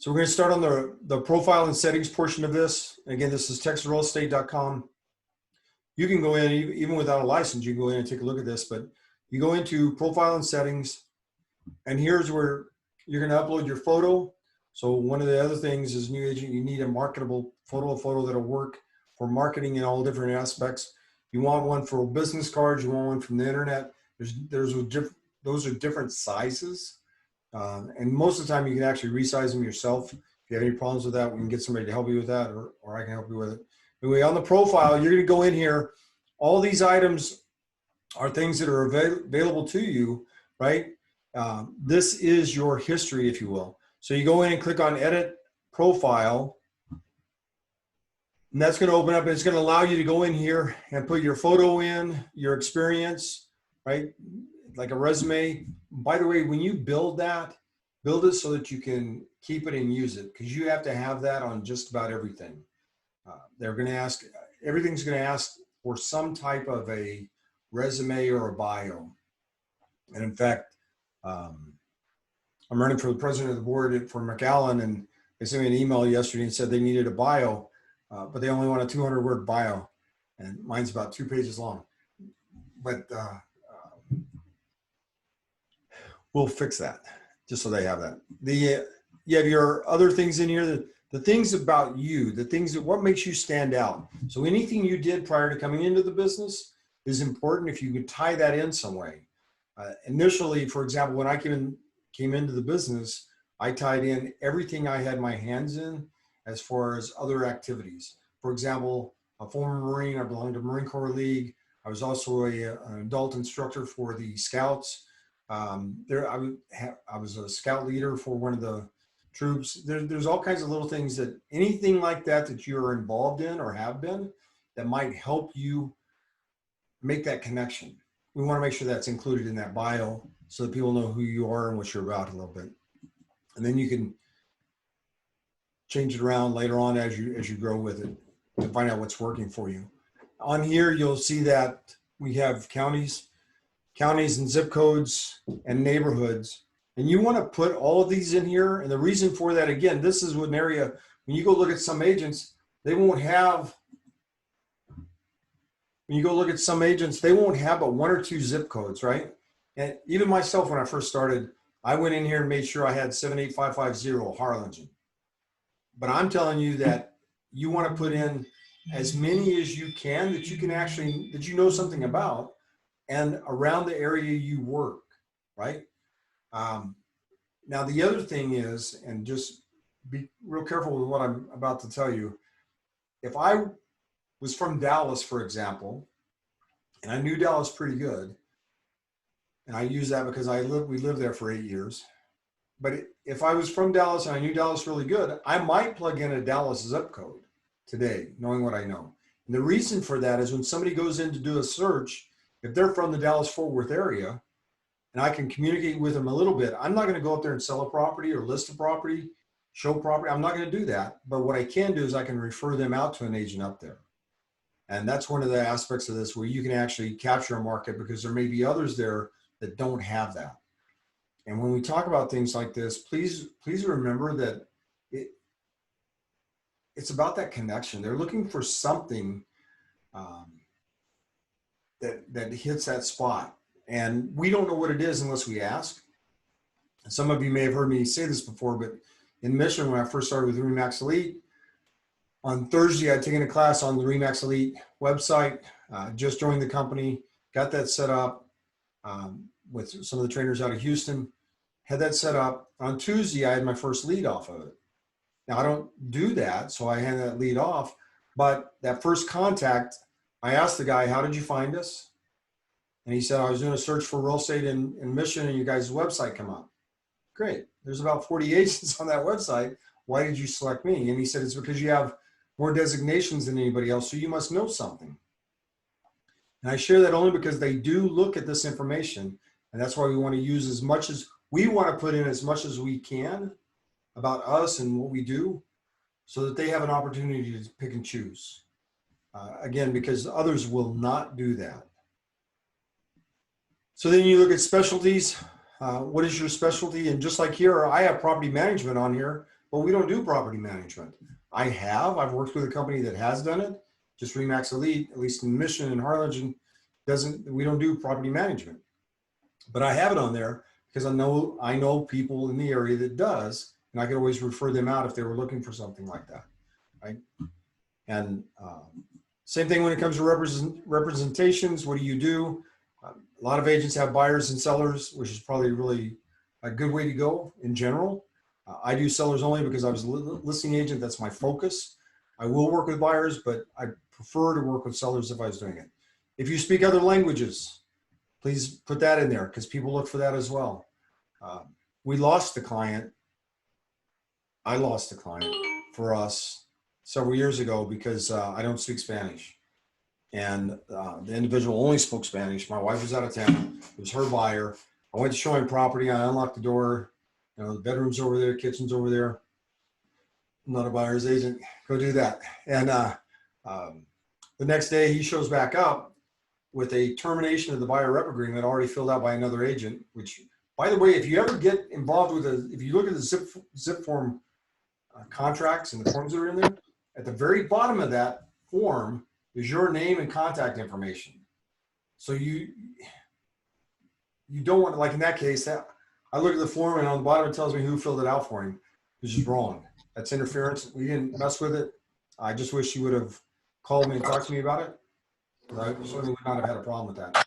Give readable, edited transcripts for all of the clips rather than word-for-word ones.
So we're going to start on the profile and settings portion of this. Again, this is texasrealestate.com. You can go in, even without a license, you can go in and take a look at this, but you go into profile and settings, and here's where you're going to upload your photo. So one of the other things is, new agent, you need a marketable photo that'll work for marketing in all different aspects. You want one for business cards, you want one from the internet. Those are different sizes. And most of the time you can actually resize them yourself. If you have any problems with that, we can get somebody to help you with that, or I can help you with it. Anyway, on the profile, you're going to go in here. All these items are things that are available to you, right? This is your history, if you will. So you go in and click on Edit Profile, and that's going to open up, and it's going to allow you to go in here and put your photo in, your experience, right? Like a resume. By the way, when you build that, build it so that you can keep it and use it, because you have to have that on just about everything. They're going to ask, everything's going to ask for some type of a resume or a bio. And in fact, I'm running for the president of the board for McAllen, and they sent me an email yesterday and said they needed a bio, but they only want a 200-word bio, and mine's about 2 pages long. But we'll fix that just so they have that. You have your other things in here, the things about you, the things that what makes you stand out. So anything you did prior to coming into the business is important if you could tie that in some way. Initially, for example, when I came into the business, I tied in everything I had my hands in as far as other activities. For example, a former Marine, I belonged to Marine Corps League. I was also an adult instructor for the Scouts. I was a scout leader for one of the troops. There's all kinds of little things that anything like that you're involved in or have been that might help you make that connection. We want to make sure that's included in that bio so that people know who you are and what you're about a little bit. And then you can change it around later on as you grow with it to find out what's working for you. On here, you'll see that we have counties and zip codes and neighborhoods. And you want to put all of these in here. And the reason for that, again, this is an area, when you go look at some agents, they won't have, when you go look at some agents, they won't have but 1 or 2 zip codes, right? And even myself, when I first started, I went in here and made sure I had 78550 Harlingen. But I'm telling you that you want to put in as many as you can that you can actually, that you know something about and around the area you work, right? Now, the other thing is, and just be real careful with what I'm about to tell you, if I was from Dallas, for example, and I knew Dallas pretty good, and I use that because we lived there for 8 years, but if I was from Dallas and I knew Dallas really good, I might plug in a Dallas zip code today, knowing what I know. And the reason for that is when somebody goes in to do a search, if they're from the Dallas-Fort Worth area, and I can communicate with them a little bit, I'm not going to go up there and sell a property or list a property, show property. I'm not going to do that. But what I can do is I can refer them out to an agent up there. And that's one of the aspects of this where you can actually capture a market, because there may be others there that don't have that. And when we talk about things like this, please remember that it's about that connection. They're looking for something that hits that spot. And we don't know what it is unless we ask. Some of you may have heard me say this before, but in Mission, when I first started with RE/MAX Elite, on Thursday, I'd taken a class on the RE/MAX Elite website, just joined the company, got that set up with some of the trainers out of Houston, had that set up. On Tuesday, I had my first lead off of it. Now, I don't do that, so I hand that lead off. But that first contact, I asked the guy, how did you find us? And he said, I was doing a search for real estate in Mission and your guys' website come up. Great. There's about 40 agents on that website. Why did you select me? And he said, it's because you have more designations than anybody else, so you must know something. And I share that only because they do look at this information. And that's why we want to use as much as, we want to put in as much as we can about us and what we do so that they have an opportunity to pick and choose. Again, because others will not do that. So then you look at specialties. What is your specialty? And just like here, I have property management on here, but we don't do property management. I've worked with a company that has done it, just Remax Elite, at least in Mission and Harlingen, we don't do property management. But I have it on there because I know people in the area that does, and I could always refer them out if they were looking for something like that, right? And same thing when it comes to representations. What do you do? A lot of agents have buyers and sellers, which is probably really a good way to go in general. I do sellers only because I was a listing agent. That's my focus. I will work with buyers, but I prefer to work with sellers if I was doing it. If you speak other languages, please put that in there because people look for that as well. We lost the client. I lost a client for us several years ago because I don't speak Spanish. And the individual only spoke Spanish. My wife was out of town. It was her buyer. I went to show him property. I unlocked the door. You know, the bedroom's over there, kitchen's over there. I'm not a buyer's agent. Go do that. And the next day he shows back up with a termination of the buyer rep agreement already filled out by another agent, which, by the way, if you ever get involved with if you look at the zip form contracts and the forms that are in there, at the very bottom of that form is your name and contact information. So you don't want, like in that case, I look at the form and on the bottom it tells me who filled it out for him, which is wrong. That's interference. We didn't mess with it. I just wish you would have called me and talked to me about it. I certainly would not have had a problem with that.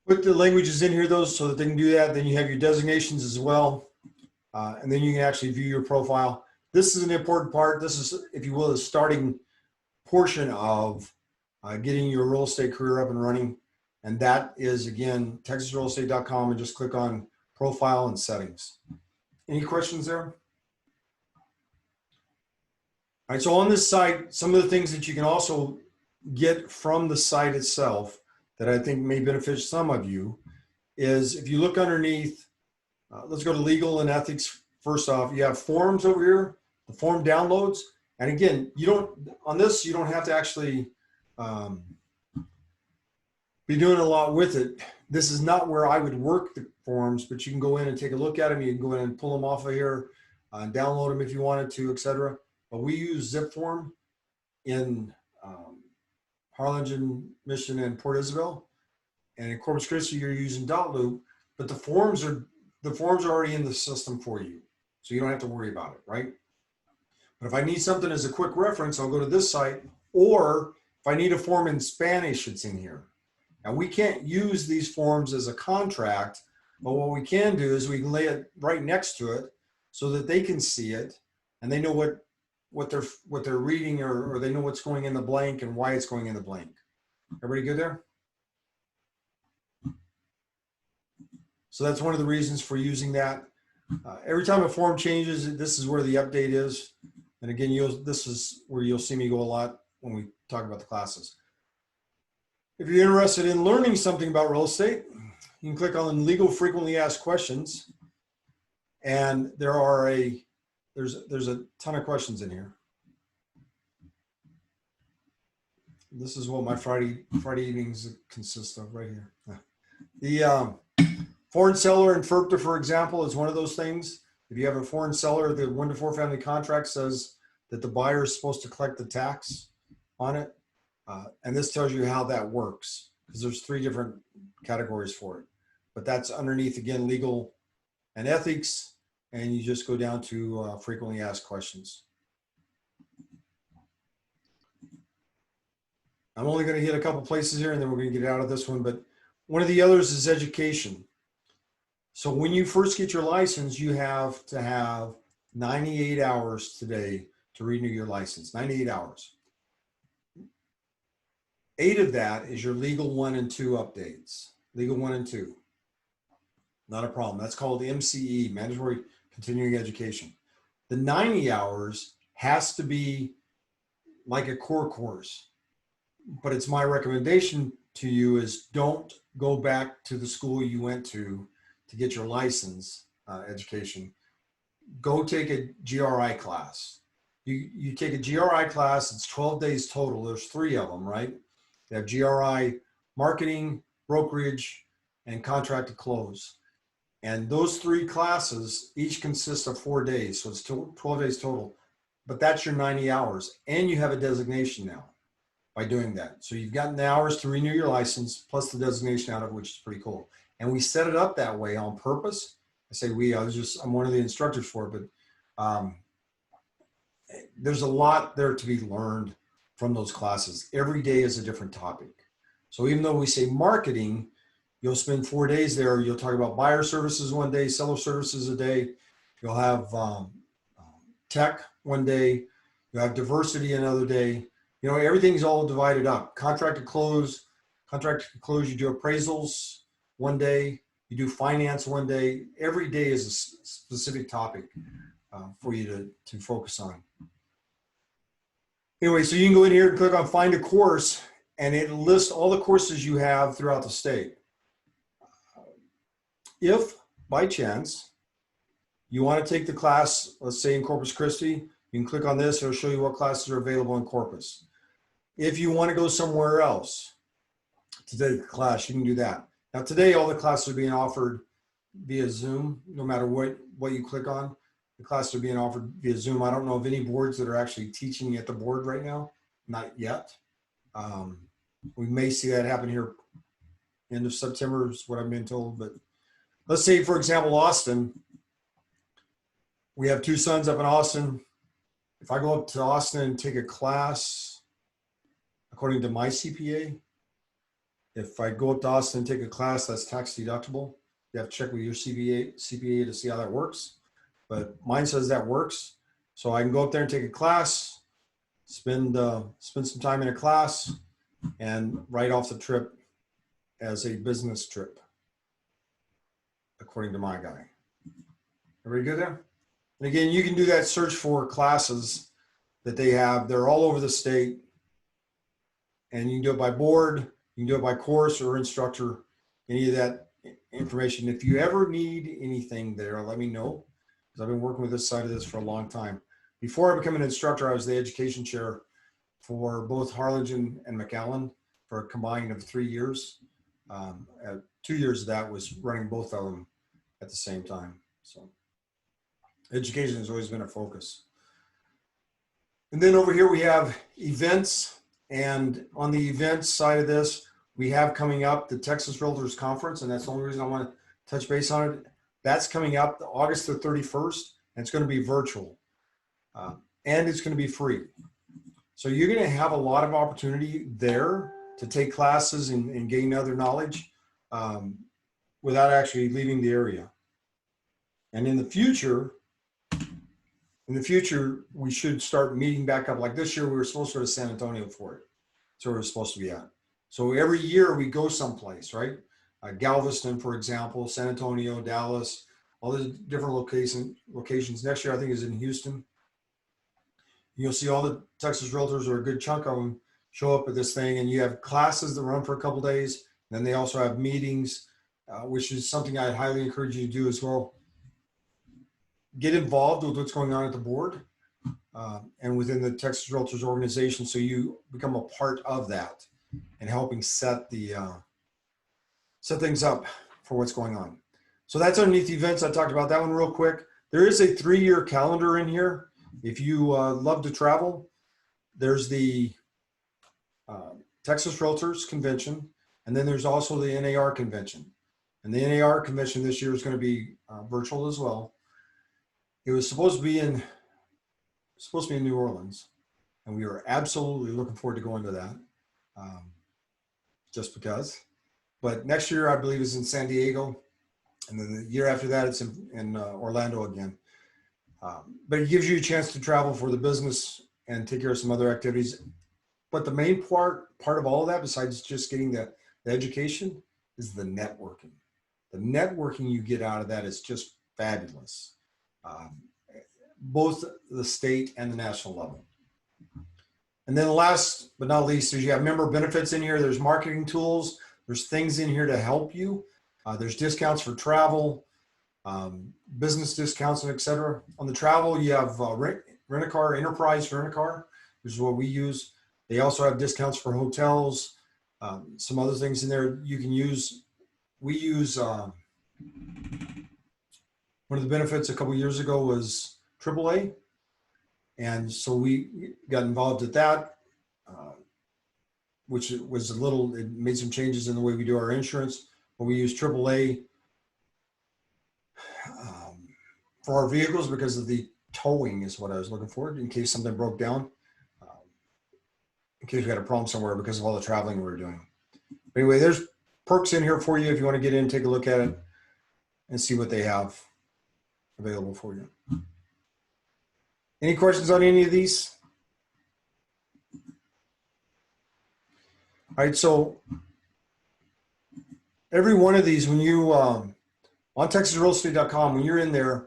Put the languages in here, those, so that they can do that. Then you have your designations as well. And then you can actually view your profile. This is an important part. This is, if you will, the starting portion of getting your real estate career up and running. And that is, again, texasrealestate.com, and just click on profile and settings. Any questions there? All right, so on this site, some of the things that you can also get from the site itself that I think may benefit some of you is, if you look underneath, let's go to legal and ethics. First off, you have forms over here, the form downloads. And again, on this, you don't have to actually be doing a lot with it. This is not where I would work the forms, but you can go in and take a look at them. You can go in and pull them off of here, and download them if you wanted to, etc. But we use zip form in Harlingen, Mission, and Port Isabel. And in Corpus Christi, you're using .loop, but the forms are already in the system for you, so you don't have to worry about it, right? But if I need something as a quick reference, I'll go to this site, or if I need a form in Spanish, it's in here. Now, we can't use these forms as a contract, but what we can do is we can lay it right next to it so that they can see it and they know what they're reading, or they know what's going in the blank and why it's going in the blank. Everybody good there? So that's one of the reasons for using that. Every time a form changes, this is where the update is. And again, this is where you'll see me go a lot when we talk about the classes. If you're interested in learning something about real estate, you can click on legal frequently asked questions. And there's a ton of questions in here. This is what my Friday evenings consist of right here. The foreign seller and FERPTA, for example, is one of those things. If you have a foreign seller, the 1 to 4 family contract says that the buyer is supposed to collect the tax on it. And this tells you how that works, because there's 3 different categories for it. But that's underneath, again, legal and ethics. And you just go down to frequently asked questions. I'm only going to hit a couple places here, and then we're going to get out of this one. But one of the others is education. So when you first get your license, you have to have 98 hours today to renew your license, 98 hours. 8 of that is your legal 1 and 2 updates, legal 1 and 2. Not a problem. That's called MCE, Mandatory Continuing Education. The 90 hours has to be like a core course, but it's my recommendation to you is don't go back to the school you went to get your license education. Go take a GRI class. You take a GRI class, it's 12 days total. There's 3 of them, right? They have GRI marketing, brokerage, and contract to close. And those 3 classes each consist of 4 days. So it's 12 days total, but that's your 90 hours. And you have a designation now by doing that. So you've gotten the hours to renew your license plus the designation out of it, which is pretty cool. And we set it up that way on purpose. I say we, I'm one of the instructors for it, but there's a lot there to be learned from those classes. Every day is a different topic. So even though we say marketing, you'll spend 4 days there. You'll talk about buyer services one day, seller services a day. You'll have tech one day. You'll have diversity another day. You know, everything's all divided up. Contract to close, you do appraisals one day. You do finance one day. Every day is a specific topic for you to focus on. Anyway, so you can go in here and click on find a course, and it lists all the courses you have throughout the state. If by chance you want to take the class, let's say in Corpus Christi, you can click on this. It'll show you what classes are available in Corpus. If you want to go somewhere else to take a class, you can do that. Now today, all the classes are being offered via Zoom, no matter what you click on. The classes are being offered via Zoom. I don't know of any boards that are actually teaching at the board right now, not yet. We may see that happen here end of September is what I've been told, but let's say, for example, Austin. We have 2 sons up in Austin. If I go up to Austin and take a class, according to my CPA, if I go up to Austin and take a class that's tax deductible, you have to check with your CPA to see how that works. But mine says that works. So I can go up there and take a class, spend some time in a class, and write off the trip as a business trip, according to my guy. Everybody good there? And again, you can do that search for classes that they have. They're all over the state. And you can do it by board, you can do it by course or instructor, any of that information. If you ever need anything there, let me know, because I've been working with this side of this for a long time. Before I became an instructor, I was the education chair for both Harlingen and McAllen for a combined of 3 years. 2 years of that was running both of them at the same time. So education has always been a focus. And then over here we have events. And on the events side of this, we have coming up the Texas Realtors Conference, and that's the only reason I want to touch base on it. That's coming up August the 31st, and it's going to be virtual. And it's going to be free. So you're going to have a lot of opportunity there to take classes and gain other knowledge without actually leaving the area. And in the future, we should start meeting back up. Like this year, we were supposed to go to San Antonio for it. So we're supposed to be at. So every year we go someplace, right? Galveston, for example, San Antonio, Dallas, all the different locations. Next year, I think, is in Houston. You'll see all the Texas Realtors, or a good chunk of them, show up at this thing, and you have classes that run for a couple days. Then they also have meetings, which is something I'd highly encourage you to do as well. Get involved with what's going on at the board and within the Texas Realtors organization, so you become a part of that and helping set things up for what's going on. So that's underneath events. I talked about that one real quick. There is a 3-year calendar in here. If you love to travel, there's the Texas Realtors Convention, and then there's also the NAR Convention. And the NAR Convention this year is going to be virtual as well. It was supposed to be in New Orleans, and we are absolutely looking forward to going to that, just because. But next year, I believe, is in San Diego, and then the year after that, it's in Orlando again. But it gives you a chance to travel for the business and take care of some other activities. But the main part of all of that, besides just getting the education, is the networking. The networking you get out of that is just fabulous. Both the state and the national level. And then last but not least is you have member benefits in here. There's marketing tools. There's things in here to help you. There's discounts for travel, business discounts, and et cetera. On the travel, you have Rent-A-Car, Enterprise Rent-A-Car, which is what we use. They also have discounts for hotels, some other things in there you can use we use, one of the benefits a couple years ago was AAA. And so we got involved at that, which was it made some changes in the way we do our insurance, but we use AAA for our vehicles because of the towing is what I was looking for in case something broke down, in case we had a problem somewhere because of all the traveling we were doing. But anyway, there's perks in here for you if you want to get in, take a look at it and see what they have available for you. Any questions on any of these? All right, so every one of these, when you, on TexasRealEstate.com, when you're in there,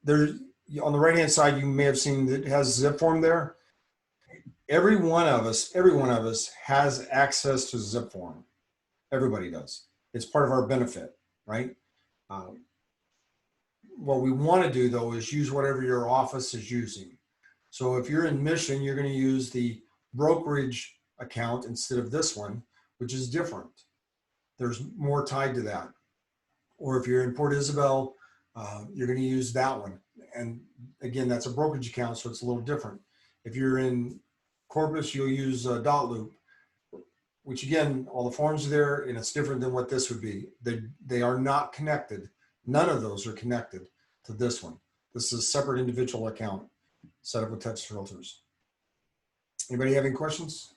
on the right-hand side, you may have seen that it has zip form there. Every one of us has access to zip form. Everybody does. It's part of our benefit, right? What we want to do though is use whatever your office is using. So if you're in Mission, you're going to use the brokerage account instead of this one, which is different. There's more tied to that. Or if you're in Port Isabel, you're going to use that one. And again, that's a brokerage account, so it's a little different. If you're in Corpus, you'll use Dot Loop, which again, all the forms are there, and it's different than what this would be. They are not connected. None of those are connected to this one. This is a separate individual account set up with Texas Realtors. Anybody have any questions?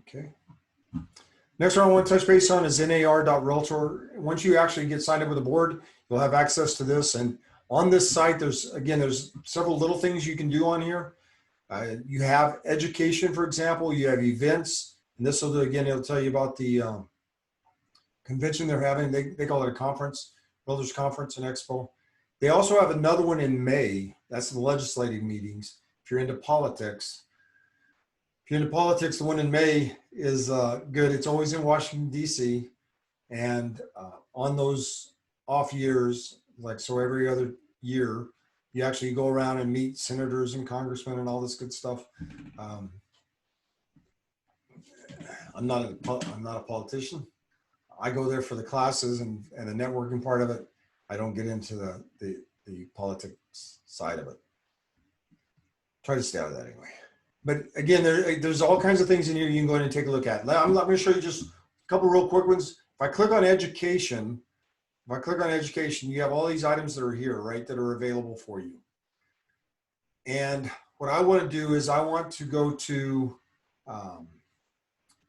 Okay. Next one I want to touch base on is nar.realtor. Once you actually get signed up with the board, you'll have access to this. And on this site, there's several little things you can do on here. You have education, for example, you have events, and this will, again, it'll tell you about the convention they're having. They call it a conference, Realtors Conference and Expo. They also have another one in May. That's the legislative meetings. If you're into politics, the one in May is good. It's always in Washington, D.C. And on those off years, like so every other year, you actually go around and meet senators and congressmen and all this good stuff. I'm not a politician. I go there for the classes and the networking part of it. I don't get into the politics side of it. Try to stay out of that anyway. But again, there's all kinds of things in here you can go in and take a look at. I'm going to show you just a couple real quick ones. If I click on education, you have all these items that are here, right, that are available for you. And what I want to do is I want to go to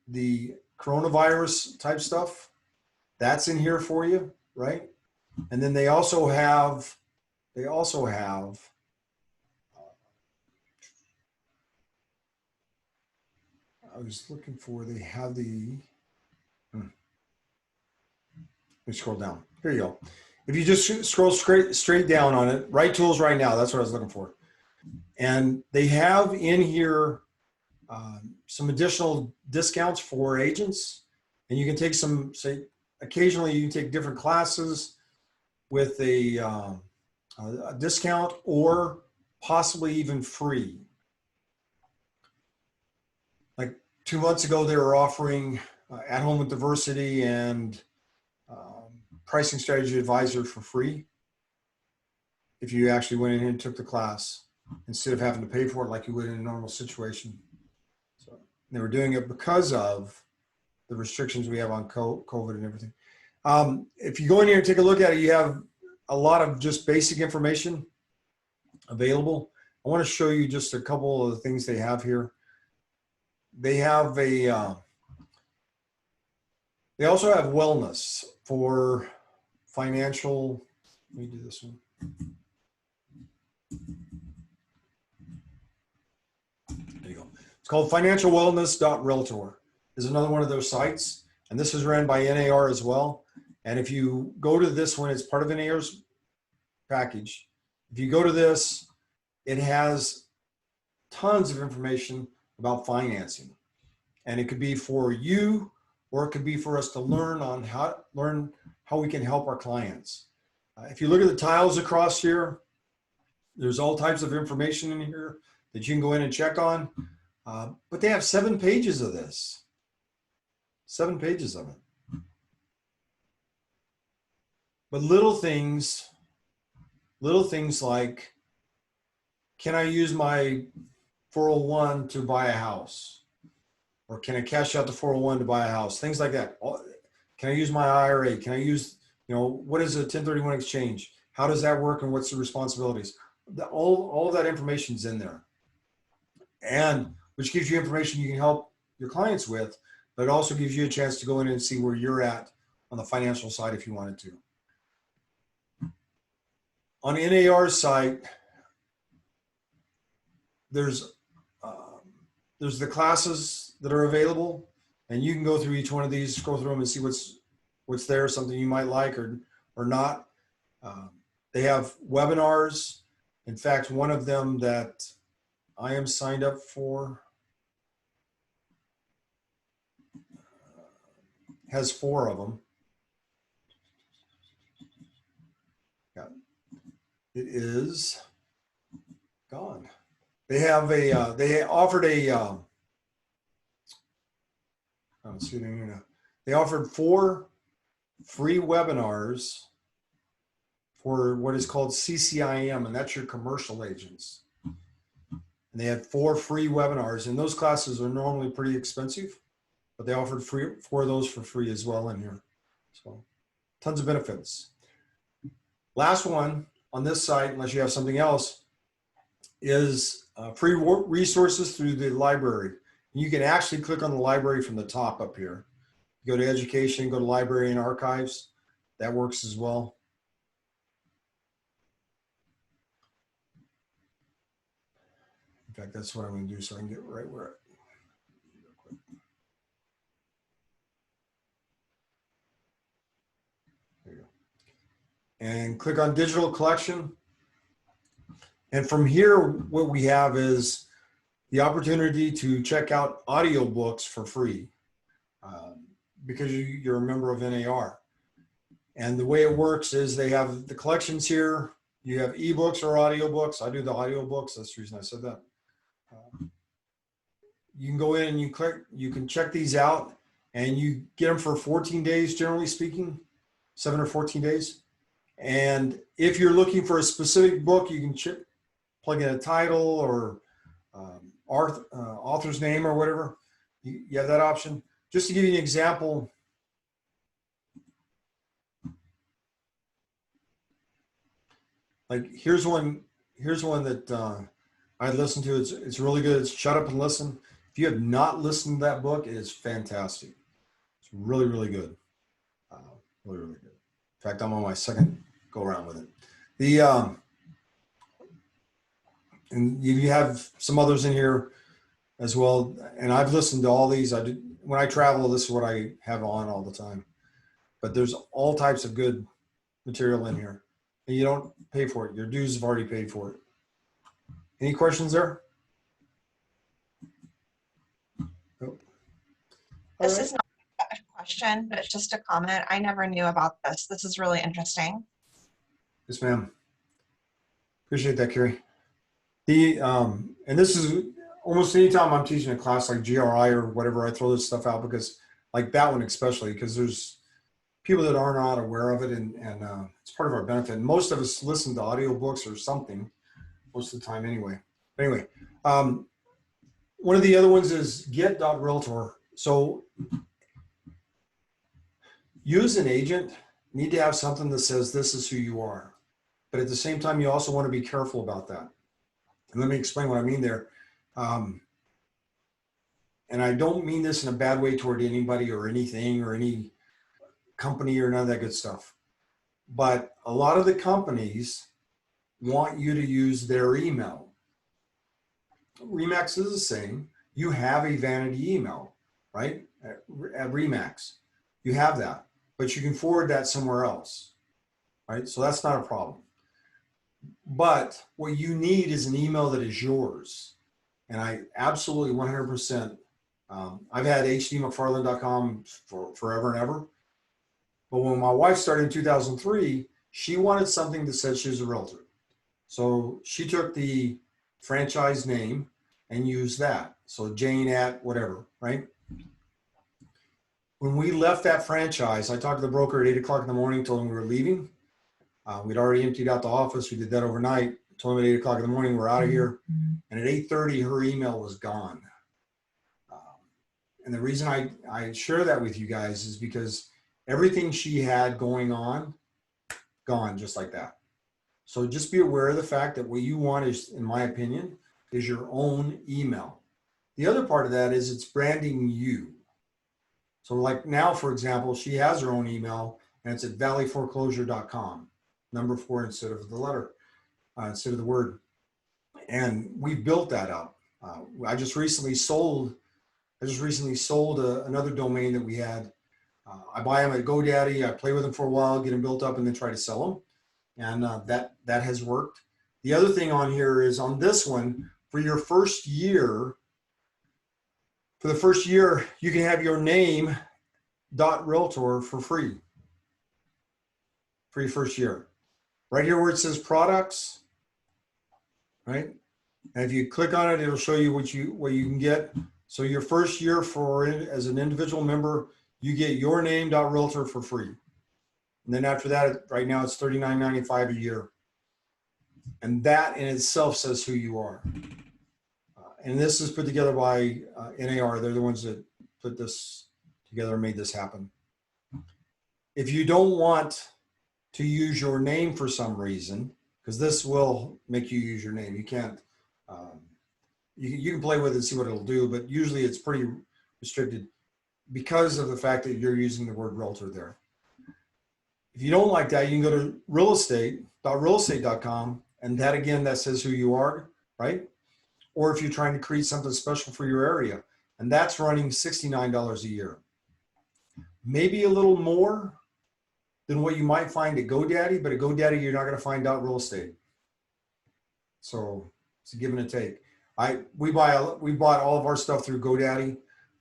the coronavirus type stuff. That's in here for you, right? And then they also have, I was looking for, they have the, let me scroll down. Here you go. If you just scroll straight down on it, right tools right now, that's what I was looking for. And they have in here some additional discounts for agents. And you can take some, say, occasionally you can take different classes with a discount or possibly even free. Like 2 months ago, they were offering At Home with Diversity and Pricing Strategy Advisor for free if you actually went in and took the class instead of having to pay for it like you would in a normal situation. So they were doing it because of the restrictions we have on COVID and everything. If you go in here and take a look at it, you have a lot of just basic information available. I want to show you just a couple of the things they have here. They have they also have wellness for financial, let me do this one. There you go. It's called financialwellness.realtor. Is another one of those sites. And this is ran by NAR as well. And if you go to this one, it's part of NAR's package. If you go to this, it has tons of information about financing. And it could be for you, or it could be for us to learn on how we can help our clients. If you look at the tiles across here, there's all types of information in here that you can go in and check on. But they have 7 pages of this. 7 pages of it. But little things like, can I use my 401 to buy a house? Or can I cash out the 401 to buy a house? Things like that. Can I use my IRA? Can I use, what is a 1031 exchange? How does that work and what's the responsibilities? All of that information is in there. And which gives you information you can help your clients with, but it also gives you a chance to go in and see where you're at on the financial side if you wanted to. On NAR's site, there's the classes that are available, and you can go through each one of these, scroll through them and see what's there, something you might like or not. They have webinars. In fact, one of them that I am signed up for has 4 of them. Yeah. It is gone. They have they offered a, they offered 4 free webinars for what is called CCIM, and that's your commercial agents. And they had 4 free webinars, and those classes are normally pretty expensive, but they offered 4 of those for free as well in here. So tons of benefits. Last one on this site, unless you have something else, is free resources through the library. You can actually click on the library from the top up here. Go to education, go to library and archives. That works as well. In fact, that's what I'm going to do so I can get right where there you go. And click on digital collection. And from here, what we have is the opportunity to check out audiobooks for free because you're a member of NAR. And the way it works is they have the collections here. You have ebooks or audiobooks. I do the audiobooks. That's the reason I said that. You can go in and you can check these out, and you get them for 14 days, generally speaking, 7 or 14 days. And if you're looking for a specific book, you can plug in a title or author's name or whatever. You have that option. Just to give you an example, like here's one that I listened to. It's really good. It's Shut Up and Listen. If you have not listened to that book, it is fantastic. It's really, really good. Really, really good. In fact, I'm on my second go around with it. And you have some others in here as well. And I've listened to all these. When I travel, this is what I have on all the time. But there's all types of good material in here. And you don't pay for it. Your dues have already paid for it. Any questions there? Nope. This is not a question, but it's just a comment. I never knew about this. This is really interesting. Yes, ma'am. Appreciate that, Carrie. And this is almost anytime I'm teaching a class like GRI or whatever, I throw this stuff out because, like that one especially, because there's people that are not aware of it, and it's part of our benefit. And most of us listen to audiobooks or something most of the time anyway. Anyway, one of the other ones is get.realtor. So you as an agent need to have something that says this is who you are. But at the same time, you also want to be careful about that. And let me explain what I mean there. And I don't mean this in a bad way toward anybody or anything or any company or none of that good stuff. But a lot of the companies want you to use their email. Remax is the same. You have a vanity email, right? At Remax, you have that, but you can forward that somewhere else, right? So that's not a problem. But what you need is an email that is yours. And I absolutely 100%, I've had hdmcfarland.com for forever and ever. But when my wife started in 2003, she wanted something that said she was a realtor. So she took the franchise name and used that. So Jane at whatever, right? When we left that franchise, I talked to the broker at 8 o'clock in the morning, told him we were leaving. We'd already emptied out the office. We did that overnight. Told him at 8 o'clock in the morning, we're out of here. And at 8:30, her email was gone. And the reason I share that with you guys is because everything she had going on, gone just like that. So just be aware of the fact that what you want is, in my opinion, is your own email. The other part of that is it's branding you. So like now, for example, she has her own email and it's at valleyforeclosure.com, number 4 instead of the letter, instead of the word. And we built that up. I just recently sold another domain that we had. I buy them at GoDaddy. I play with them for a while, get them built up, and then try to sell them. And that has worked. The other thing on here is on this one, for your first year, you can have your name .realtor for free for your first year. Right here where it says products, right? And if you click on it, it'll show you what you can get. So your first year as an individual member, you get your name .realtor for free. And then after that, right now it's $39.95 a year. And that in itself says who you are. And this is put together by NAR. They're the ones that put this together and made this happen. If you don't want to use your name for some reason, because this will make you use your name, you can't, you can play with it and see what it'll do, but usually it's pretty restricted because of the fact that you're using the word realtor there. If you don't like that, you can go to realestate.com, and that again, that says who you are, right? Or if you're trying to create something special for your area, and that's running $69 a year. Maybe a little more than what you might find at GoDaddy, but at GoDaddy, you're not going to find out real estate. So it's a give and a take. We bought all of our stuff through GoDaddy.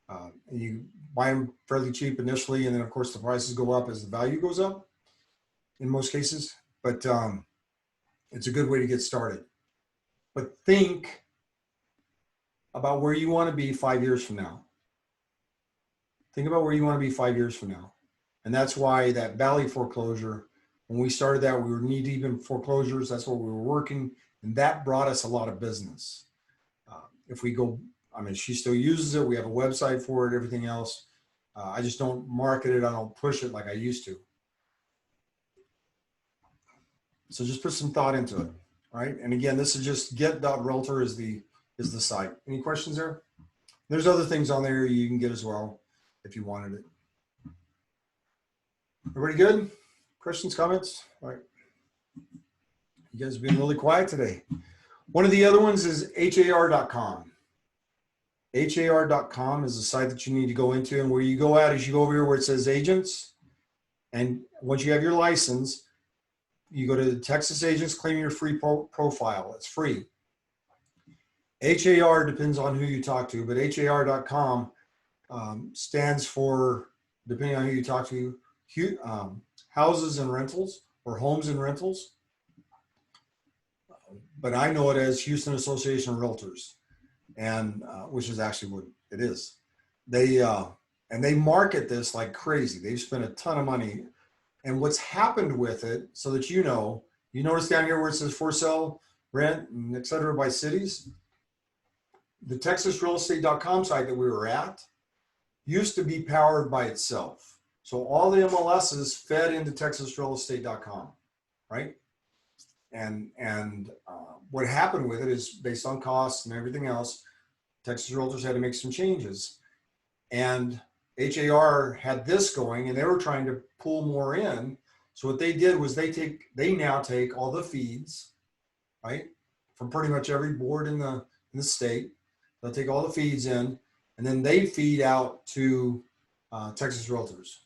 And you buy them fairly cheap initially, and then of course the prices go up as the value goes up in most cases. But it's a good way to get started. But think about where you want to be 5 years from now. Think about where you want to be 5 years from now. And that's why that Valley foreclosure, when we started that, we were knee deep in foreclosures. That's what we were working. And that brought us a lot of business. If we go, I mean, she still uses it. We have a website for it, everything else. I just don't market it. I don't push it like I used to. So just put some thought into it, right? And again, this is just get.realtor is the site. Any questions there? There's other things on there you can get as well if you wanted it. Everybody good? Questions, comments? All right. You guys have been really quiet today. One of the other ones is har.com. har.com is the site that you need to go into, and where you go at is you go over here where it says agents, and once you have your license, you go to the Texas Agents, claim your free profile. It's free. HAR depends on who you talk to, but har.com stands for, depending on who you talk to, houses and rentals or homes and rentals. But I know it as Houston Association of Realtors, and which is actually what it is. They market this like crazy. They've spent a ton of money. And what's happened with it, so that you notice down here where it says for sale, rent, and et cetera by cities, the TexasRealEstate.com site that we were at used to be powered by itself. So all the MLSs fed into TexasRealEstate.com, right? And what happened with it is based on costs and everything else, Texas Realtors had to make some changes. And HAR had this going, and they were trying to pull more in. So what they did was they now take all the feeds, right, from pretty much every board in the state. They'll take all the feeds in, and then they feed out to Texas Realtors.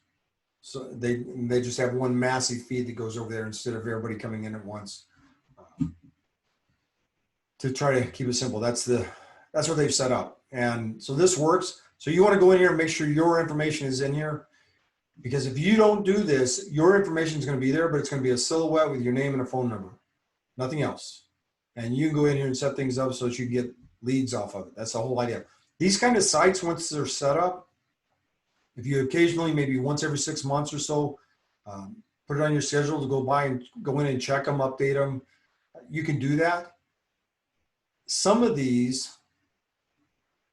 So they just have one massive feed that goes over there instead of everybody coming in at once. To try to keep it simple, that's what they've set up, and so this works. So you want to go in here and make sure your information is in here, because if you don't do this, your information is going to be there, but it's going to be a silhouette with your name and a phone number, nothing else. And you can go in here and set things up so that you can get leads off of it. That's the whole idea. These kind of sites, once they're set up, If you occasionally, maybe once every 6 months or so, put it on your schedule to go by and go in and check them, update them, you can do that. Some of these,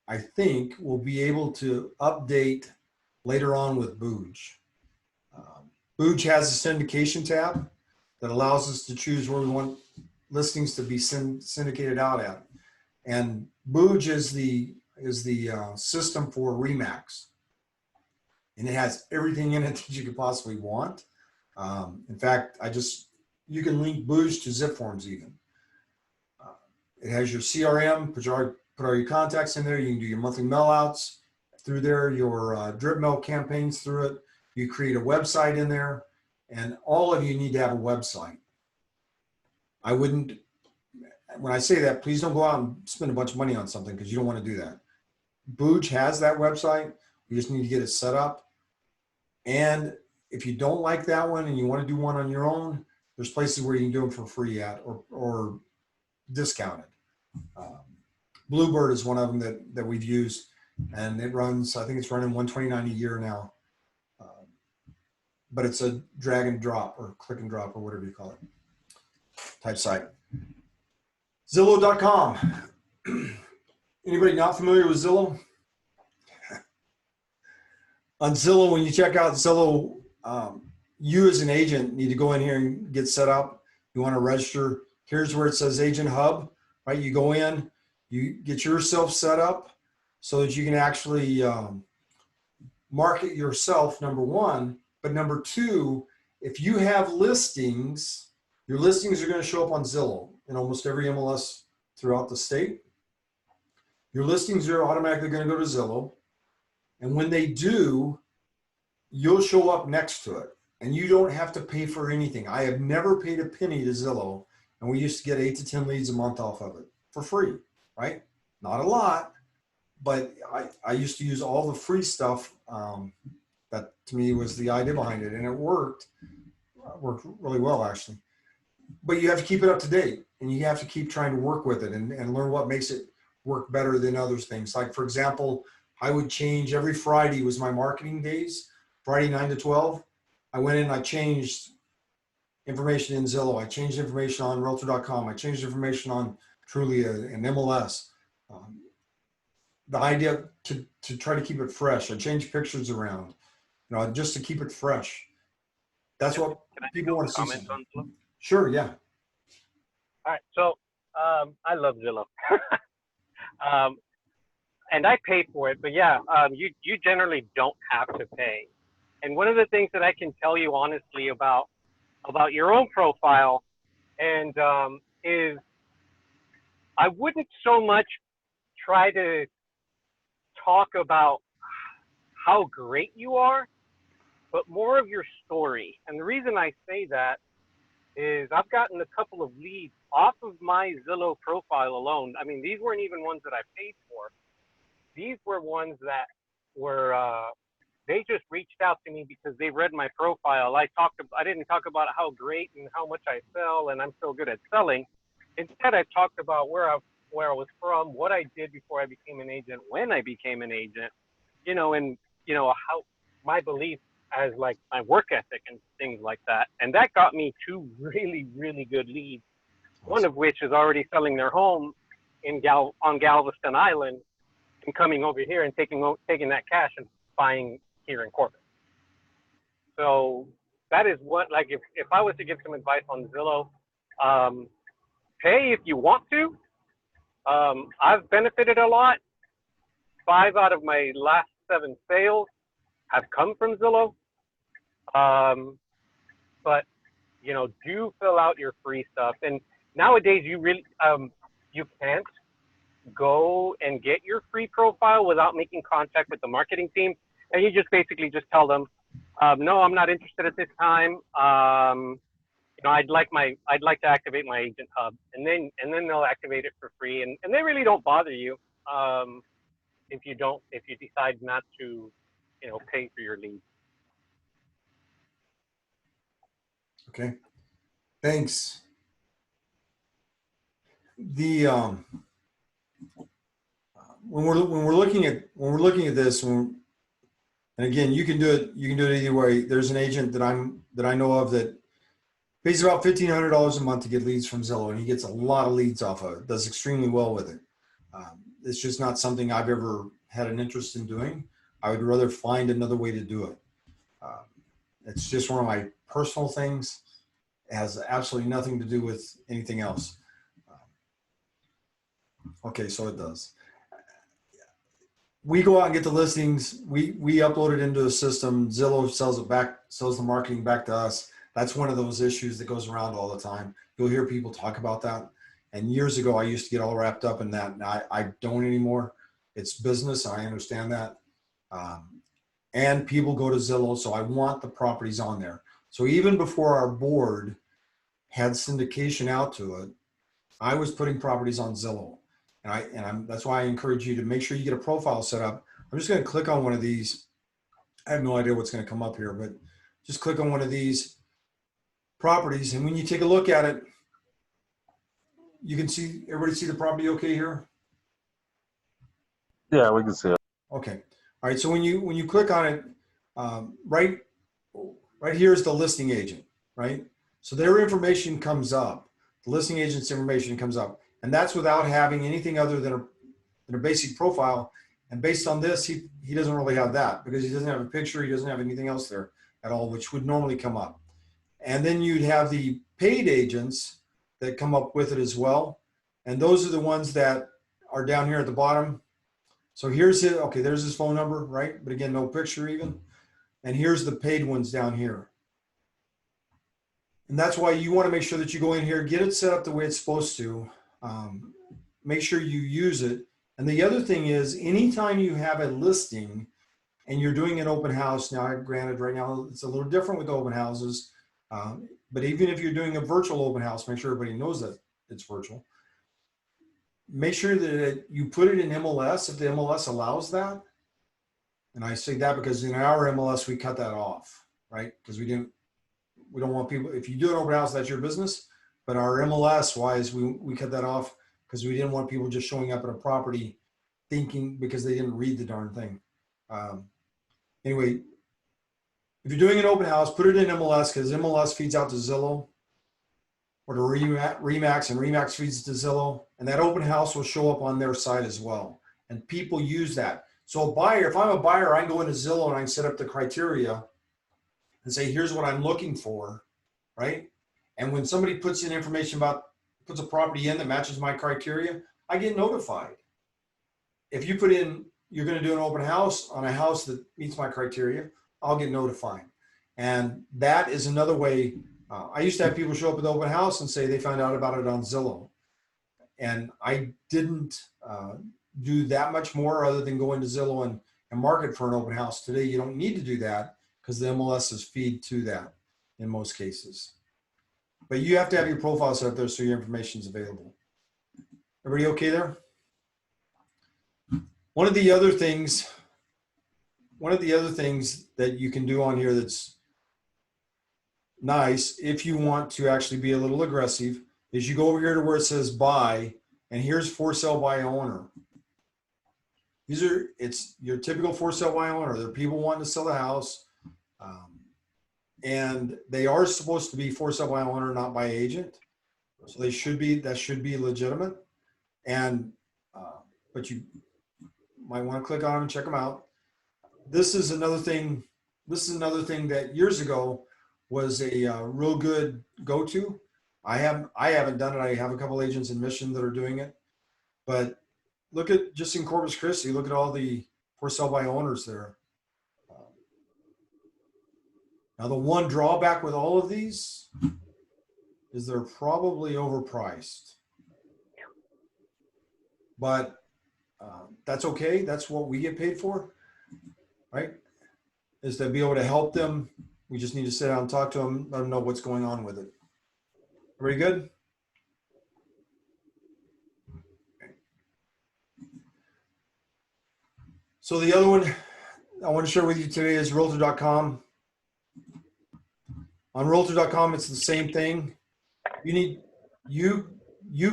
I think, will be able to update later on with Booj. Booj has a syndication tab that allows us to choose where we want listings to be syndicated out at. And Booj is the system for Remax. And it has everything in it that you could possibly want. In fact, you can link Booj to Zip Forms even. It has your CRM, put all your contacts in there. You can do your monthly mail outs through there, your drip mail campaigns through it. You create a website in there, and all of you need to have a website. I wouldn't, when I say that, please don't go out and spend a bunch of money on something because you don't want to do that. Booj has that website. You just need to get it set up. And if you don't like that one and you want to do one on your own, there's places where you can do them for free at or discounted. Bluebird is one of them that we've used, and it runs, I think it's running $129 a year now. But it's a drag and drop or click and drop or whatever you call it type site. Zillow.com. Anybody not familiar with Zillow? On Zillow, when you check out Zillow, you as an agent need to go in here and get set up. You want to register. Here's where it says Agent Hub, right? You go in, you get yourself set up so that you can actually market yourself, number one. But number two, if you have listings, your listings are going to show up on Zillow in almost every MLS throughout the state. Your listings are automatically going to go to Zillow. And when they do, you'll show up next to it. And you don't have to pay for anything. I have never paid a penny to Zillow. And we used to get 8 to 10 leads a month off of it for free, right? Not a lot, but I used to use all the free stuff. That to me was the idea behind it. And it worked really well, actually. But you have to keep it up to date. And you have to keep trying to work with it and learn what makes it work better than other things. Like, for example, I would change every Friday was my marketing days, Friday 9 to 12. I went in and I changed information in Zillow. I changed information on Realtor.com. I changed information on Trulia and MLS. The idea to try to keep it fresh. I changed pictures around, just to keep it fresh. That's what people want to see. Sure, yeah. All right, so I love Zillow. And I pay for it, but yeah, you generally don't have to pay. And one of the things that I can tell you honestly about your own profile and is I wouldn't so much try to talk about how great you are, but more of your story. And the reason I say that is I've gotten a couple of leads off of my Zillow profile alone. I mean, these weren't even ones that I paid for. These were ones that were, they just reached out to me because they read my profile. I didn't talk about how great and how much I sell and I'm so good at selling. Instead, I talked about where I was from, what I did before I became an agent, when I became an agent, and how my beliefs as like my work ethic and things like that. And that got me 2 really, really good leads. One of which is already selling their home on Galveston Island and coming over here and taking that cash and buying here in Corpus. So that is what, like, if I was to give some advice on Zillow, pay if you want to. I've benefited a lot. 5 out of my last 7 sales have come from Zillow. But do fill out your free stuff. And nowadays you really, you can't go and get your free profile without making contact with the marketing team. And you just basically just tell them, no, I'm not interested at this time. I'd like to activate my agent hub, and then they'll activate it for free. And they really don't bother you, if you decide not to, pay for your leads. Okay, thanks. The when we're looking at this, And again, you can do it either way. There's an agent that I know of that pays about $1,500 a month to get leads from Zillow, and he gets a lot of leads off of it, does extremely well with it. It's just not something I've ever had an interest in doing. I would rather find another way to do it. It's just one of my personal things. It has absolutely nothing to do with anything else. Okay, so it does. We go out and get the listings. We upload it into the system. Zillow sells the marketing back to us. That's one of those issues that goes around all the time. You'll hear people talk about that. And years ago, I used to get all wrapped up in that. And I don't anymore. It's business. I understand that. And people go to Zillow. So I want the properties on there. So even before our board had syndication out to it, I was putting properties on Zillow. And that's why I encourage you to make sure you get a profile set up. I'm just going to click on one of these. I have no idea what's going to come up here, but just click on one of these properties. And when you take a look at it, you can see, everybody see the property okay here? Yeah, we can see it. Okay. All right. So when you click on it, right here is the listing agent, right? So their information comes up. The listing agent's information comes up. And that's without having anything other than a basic profile. And based on this, he doesn't really have that because he doesn't have a picture. He doesn't have anything else there at all, which would normally come up. And then you'd have the paid agents that come up with it as well. And those are the ones that are down here at the bottom. So here's it. Okay, there's his phone number, right? But again, no picture even. And here's the paid ones down here. And that's why you want to make sure that you go in here, get it set up the way it's supposed to. Make sure you use it. And the other thing is, anytime you have a listing and you're doing an open house, now granted right now it's a little different with open houses, but even if you're doing a virtual open house, make sure everybody knows that it's virtual. Make sure that you put it in MLS if the MLS allows that. And I say that because in our MLS, we cut that off, right? Because we don't want people, if you do an open house, that's your business. But our MLS wise, we cut that off because we didn't want people just showing up at a property thinking because they didn't read the darn thing. Anyway, if you're doing an open house, put it in MLS because MLS feeds out to Zillow or to Remax, and Remax feeds to Zillow, and that open house will show up on their side as well. And people use that. So a buyer, if I'm a buyer, I can go into Zillow and I can set up the criteria and say, here's what I'm looking for, right? And when somebody puts in information puts a property in that matches my criteria, I get notified. If you put in, you're going to do an open house on a house that meets my criteria, I'll get notified. And that is another way. I used to have people show up at the open house and say they found out about it on Zillow. And I didn't do that much more other than go into Zillow and market for an open house. Today, you don't need to do that because the MLSs feed to that in most cases. But you have to have your profile set up there so your information is available. Everybody okay there? One of the other things that you can do on here that's nice, if you want to actually be a little aggressive, is you go over here to where it says buy, and here's for sale by owner. It's your typical for sale by owner. There are people wanting to sell the house. And they are supposed to be for sale by owner, not by agent. So that should be legitimate. And, but you might want to click on them and check them out. This is another thing that years ago was a real good go-to. I haven't done it. I have a couple agents in Mission that are doing it, but look at just in Corpus Christi, look at all the for sale by owners there. Now, the one drawback with all of these is they're probably overpriced, but that's okay. That's what we get paid for, right? Is to be able to help them. We just need to sit down and talk to them, let them know what's going on with it. Everybody good? Okay. So the other one I want to share with you today is Realtor.com. On Realtor.com, it's the same thing. You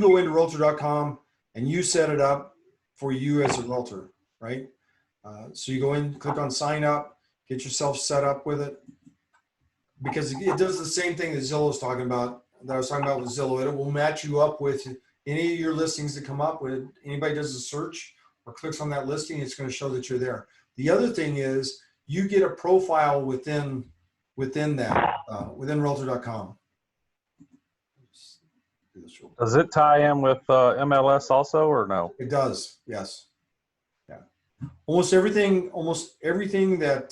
go into Realtor.com and you set it up for you as a realtor, right? So you go in, click on sign up. Get yourself set up with it, because it does the same thing that Zillow is talking about, that I was talking about with Zillow. It will match you up with any of your listings that come up. When anybody does a search or clicks on that listing, it's going to show that you're there. The other thing is you get a profile within that, within Realtor.com. Does it tie in with MLS also, or no? It does, yes. Yeah. Almost everything that,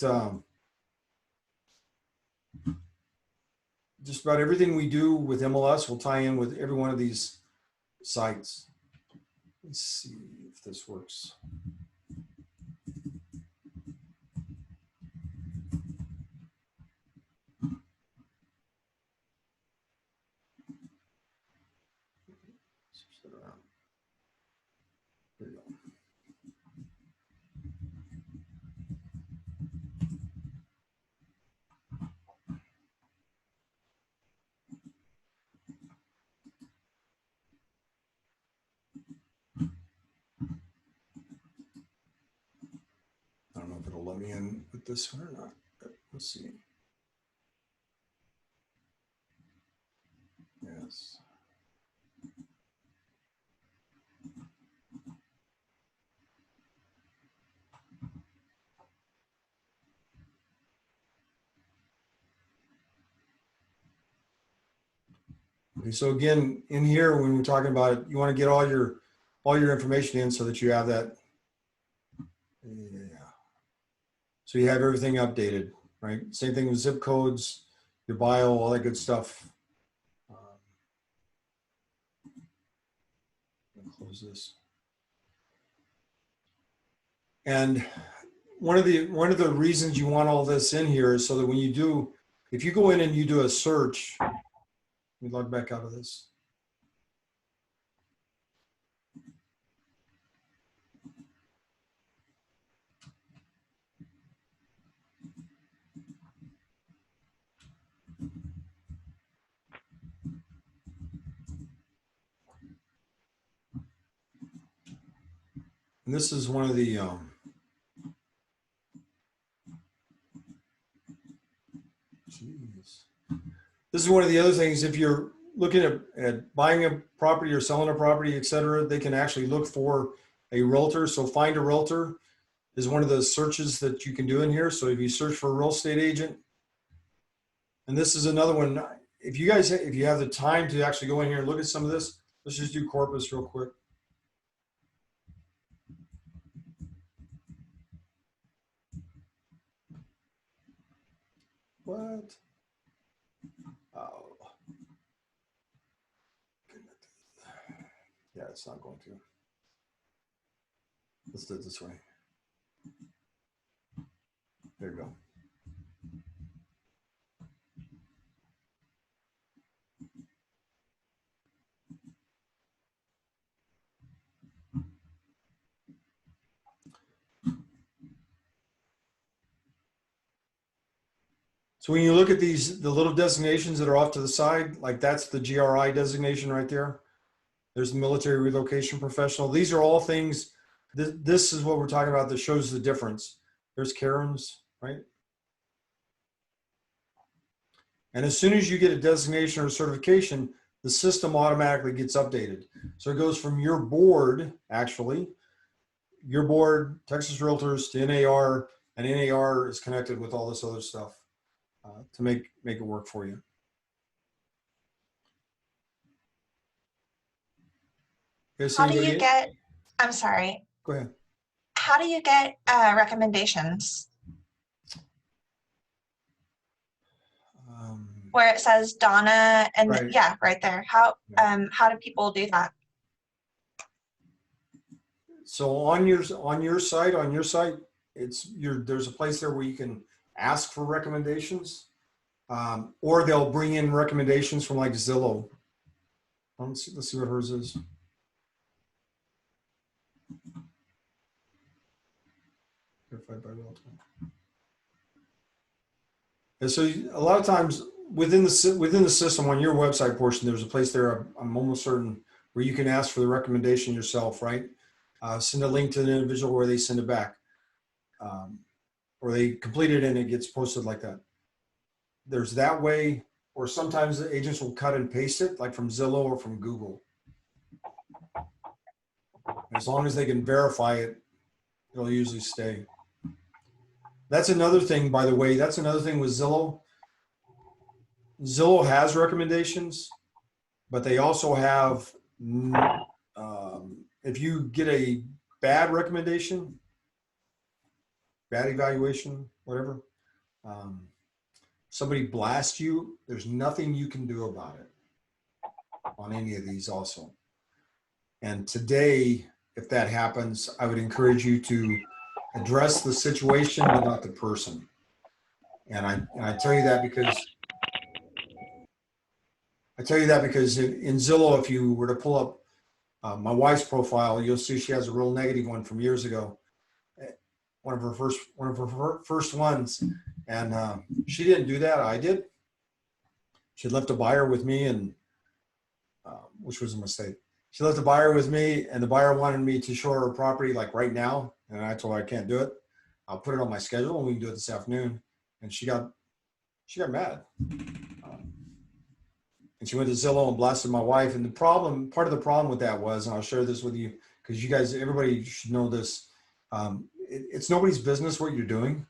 just about everything we do with MLS will tie in with every one of these sites. Let's see if this works. Switch that around. There you go. I don't know if it'll let me in with this one or not, but we'll see. Yes. Okay, so again, in here, when we're talking about it, you want to get all your information in so that you have that. Yeah. So you have everything updated, right? Same thing with zip codes, your bio, all that good stuff. Close this. And one of the reasons you want all this in here is so that when you do, if you go in and you do a search, let me log back out of this. And this is one of the, this is one of the other things, if you're looking at buying a property or selling a property, et cetera, they can actually look for a realtor. So find a realtor is one of the searches that you can do in here. So if you search for a real estate agent, and this is another one, if you have the time to actually go in here and look at some of this, let's just do Corpus real quick. What? Oh. Yeah, it's not going to. Let's do it this way. There you go. So when you look at the little designations that are off to the side, like that's the GRI designation right there. There's the military relocation professional. These are all things, this is what we're talking about that shows the difference. There's Karen's, right? And as soon as you get a designation or certification, the system automatically gets updated. So it goes from your board, actually, your board, Texas Realtors, to NAR, and NAR is connected with all this other stuff to make it work for you. How do you get, I'm sorry. Go ahead. How do you get recommendations? Where it says Donna and right. Yeah, right there. How do people do that? So on your site, there's a place there where you can ask for recommendations, or they'll bring in recommendations from like Zillow. Let's see what hers is. Verified by Realtor. And so a lot of times within the system on your website portion, there's a place there, I'm almost certain, where you can ask for the recommendation yourself, right? Send a link to an individual where they send it back. Or or they complete it and it gets posted like that. There's that way, or sometimes the agents will cut and paste it, like from Zillow or from Google. As long as they can verify it, it'll usually stay. That's another thing, by the way, that's another thing with Zillow. Zillow has recommendations, but they also have, if you get a bad recommendation, bad evaluation, whatever, somebody blasts you, there's nothing you can do about it on any of these also. And today, if that happens, I would encourage you to address the situation, but not the person. And I tell you that because in Zillow, if you were to pull up my wife's profile, you'll see she has a real negative one from years ago. One of her first ones, and she didn't do that. I did. She left a buyer with me, and which was a mistake. She left a buyer with me, and the buyer wanted me to show her property like right now, and I told her I can't do it. I'll put it on my schedule, and we can do it this afternoon. And she got mad, and she went to Zillow and blasted my wife. And part of the problem with that was, and I'll share this with you because you guys, everybody should know this. It's nobody's business what you're doing.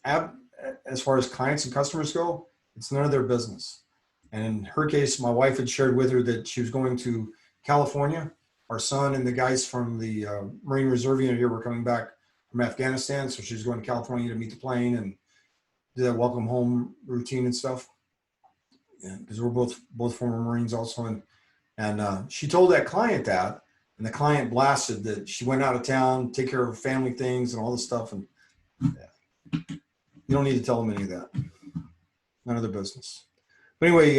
As far as clients and customers go, it's none of their business. And in her case, my wife had shared with her that she was going to California. Our son and the guys from the Marine Reserve Unit here were coming back from Afghanistan. So she was going to California to meet the plane and do that welcome home routine and stuff. Yeah, because we're both former Marines also. And she told that client that, and the client blasted that she went out of town, take care of family things and all this stuff. And yeah, you don't need to tell them any of that. None of their business. But anyway,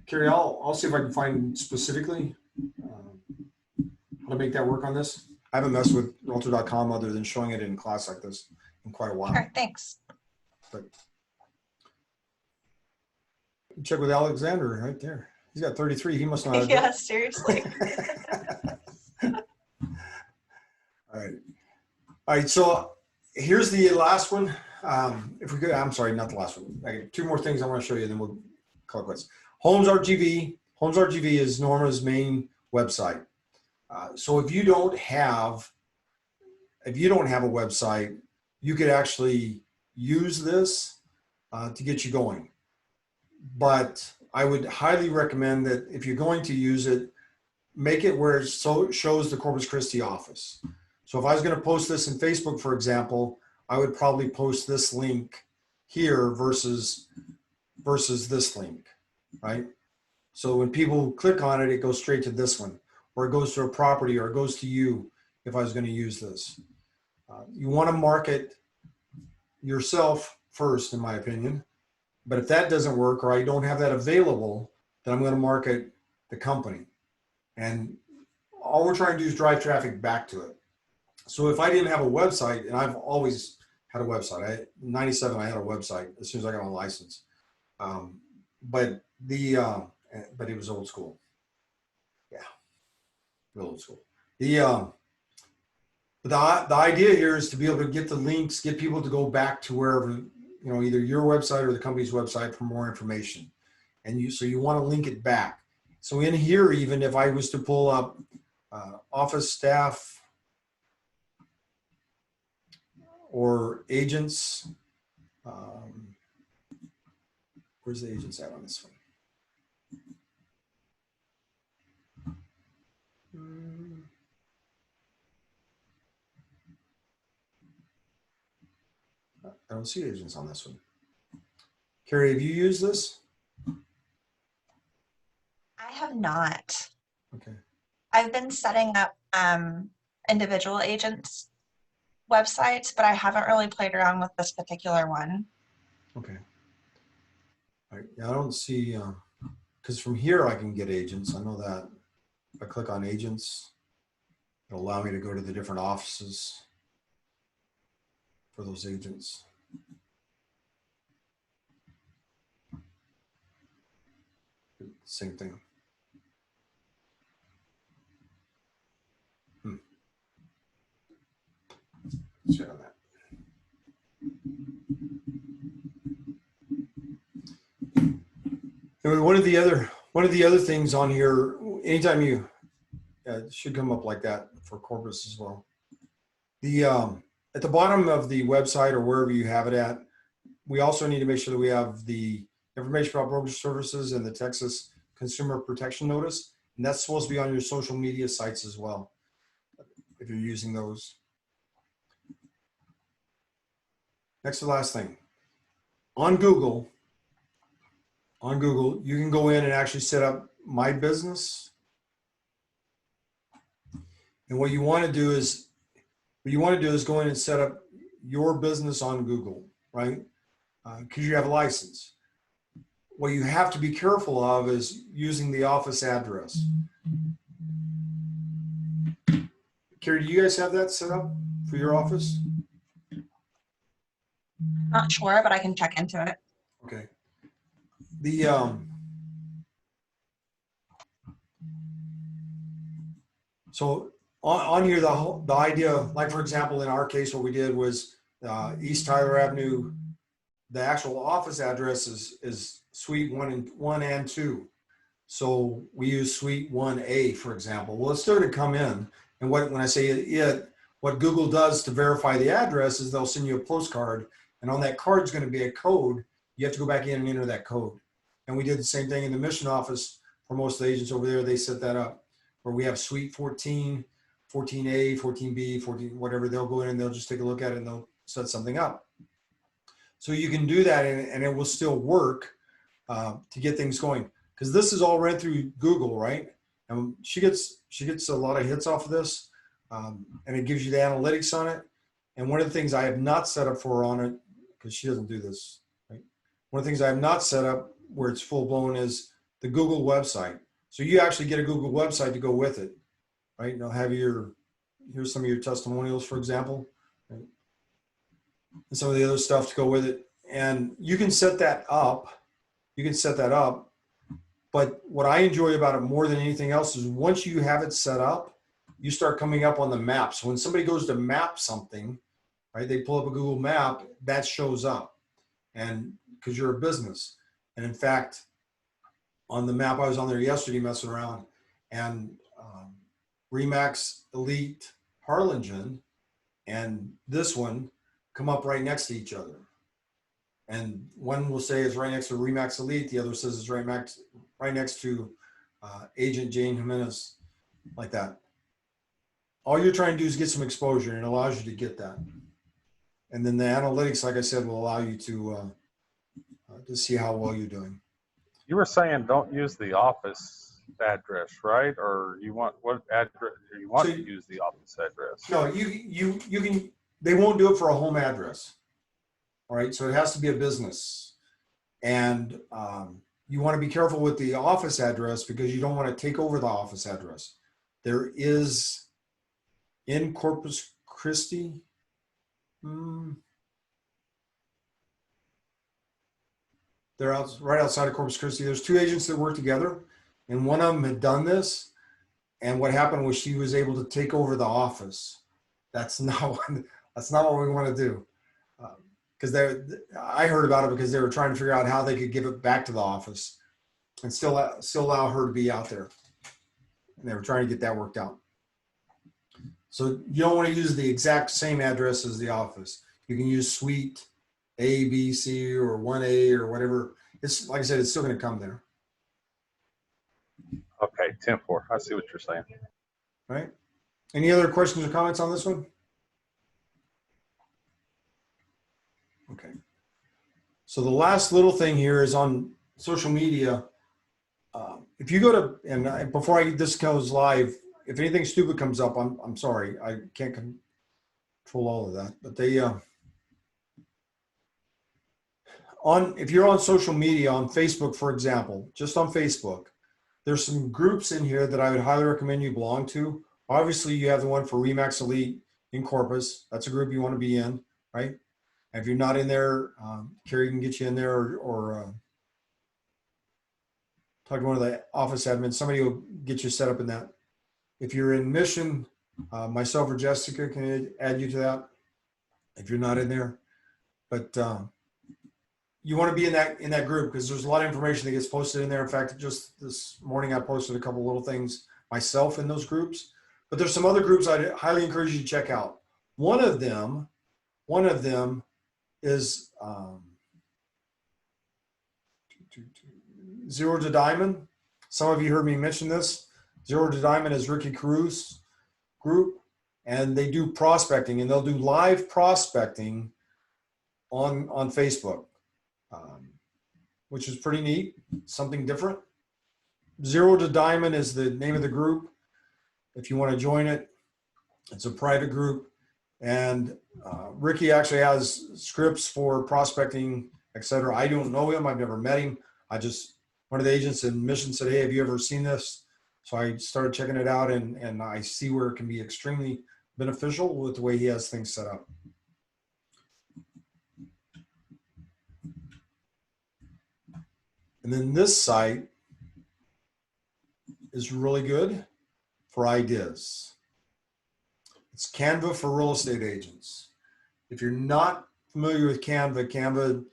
Carrie, I'll see if I can find specifically how to make that work on this. I haven't messed with Realtor.com other than showing it in class like this in quite a while. Sure, thanks. But check with Alexander right there. He's got 33. He must not. Yeah, seriously. All right. So here's the last one. If we could, I'm sorry, not the last one. I got two more things I want to show you, then we'll call it quits. Homes RGV. Homes RGV is Norma's main website. So if you don't have a website, you could actually use this to get you going. But I would highly recommend that if you're going to use it, make it where it shows the Corpus Christi office. So if I was going to post this in Facebook, for example, I would probably post this link here versus this link, right? So when people click on it, it goes straight to this one, or it goes to a property, or it goes to you if I was going to use this. You want to market yourself first, in my opinion. But if that doesn't work, or I don't have that available, then I'm going to market the company. And all we're trying to do is drive traffic back to it. So if I didn't have a website, and I've always had a website, in '97 I had a website as soon as I got my license, but it was old school. Yeah, real old school. The idea here is to be able to get the links, get people to go back to wherever, either your website or the company's website for more information. And so you want to link it back. So in here, even if I was to pull up office staff or agents, where's the agents at on this one? I don't see agents on this one. Carrie, have you used this? I have not. Okay. I've been setting up individual agents' websites, but I haven't really played around with this particular one. Okay. All right. Yeah, I don't see, because from here I can get agents. I know that. If I click on agents, it'll allow me to go to the different offices for those agents. Same thing. check on that. And one of the other things on here, anytime you, it should come up like that for corpus as well. The at the bottom of the website or wherever you have it at, we also need to make sure that we have the information about brokerage services and the Texas Consumer Protection Notice, and that's supposed to be on your social media sites as well, if you're using those. Next to the last thing, on Google, you can go in and actually set up My Business. And what you want to do is go in and set up your business on Google, right? Because you have a license. What you have to be careful of is using the office address. Carrie, do you guys have that set up for your office? Not sure, but I can check into it. Okay. The so on here, the idea, like for example, in our case, what we did was East Tyler Avenue. The actual office address is Suite 1 and 2. So we use Suite 1A, for example. Well, it's still going to come in. And when I say it, what Google does to verify the address is they'll send you a postcard. And on that card is going to be a code. You have to go back in and enter that code. And we did the same thing in the mission office for most of the agents over there. They set that up where we have Suite 14, 14A, 14B, 14, whatever. They'll go in and they'll just take a look at it and they'll set something up. So you can do that and it will still work to get things going. Because this is all ran through Google, right? And she gets a lot of hits off of this, and it gives you the analytics on it. And one of the things I have not set up for her on it, because she doesn't do this, right? One of the things I have not set up where it's full blown is the Google website. So you actually get a Google website to go with it, right? You'll have here's some of your testimonials, for example, right? And some of the other stuff to go with it. And you can set that up. But what I enjoy about it more than anything else is once you have it set up, you start coming up on the map. So when somebody goes to map something, right, they pull up a Google map, that shows up. And because you're a business. And in fact, on the map, I was on there yesterday messing around, and Remax Elite Harlingen and this one come up right next to each other. And one will say it's right next to Remax Elite. The other says it's right next to Agent Jane Jimenez, like that. All you're trying to do is get some exposure, and it allows you to get that. And then the analytics, like I said, will allow you to see how well you're doing. You were saying don't use the office address, right? Or you want what address? You want to use the office address? No, you can. They won't do it for a home address. All right, so it has to be a business, and you want to be careful with the office address because you don't want to take over the office address. There is in Corpus Christi. They're right outside of Corpus Christi. There's two agents that work together, and one of them had done this. And what happened was she was able to take over the office. That's not what we want to do. Because I heard about it because they were trying to figure out how they could give it back to the office and still allow her to be out there. And they were trying to get that worked out. So you don't want to use the exact same address as the office. You can use Suite A, B, C, or 1A or whatever. It's like I said, it's still going to come there. Okay, 10-4. I see what you're saying. Right. Any other questions or comments on this one? Okay. So the last little thing here is on social media. If you go to, and before this goes live, if anything stupid comes up, I'm sorry, I can't control all of that. But if you're on social media, on Facebook, for example, just on Facebook, there's some groups in here that I would highly recommend you belong to. Obviously, you have the one for Remax Elite in Corpus. That's a group you want to be in, right? And if you're not in there, Carrie can get you in there, or talk to one of the office admins. Somebody will get you set up in that. If you're in Mission, myself or Jessica can add you to that. if you're not in there. But you want to be in that group because there's a lot of information that gets posted in there. In fact, just this morning I posted a couple little things myself in those groups. But there's some other groups I'd highly encourage you to check out. One of them is Zero to Diamond. Some of you heard me mention this. Zero to Diamond is Ricky Caruso's group, and they do prospecting, and they'll do live prospecting on Facebook, which is pretty neat, something different. Zero to Diamond is the name of the group. If you want to join it, it's a private group, and Ricky actually has scripts for prospecting, etc. I don't know him. I've never met him. One of the agents in Mission said, hey, have you ever seen this? So I started checking it out, and I see where it can be extremely beneficial with the way he has things set up. And then this site is really good for ideas. It's Canva for real estate agents. If you're not familiar with Canva, Canva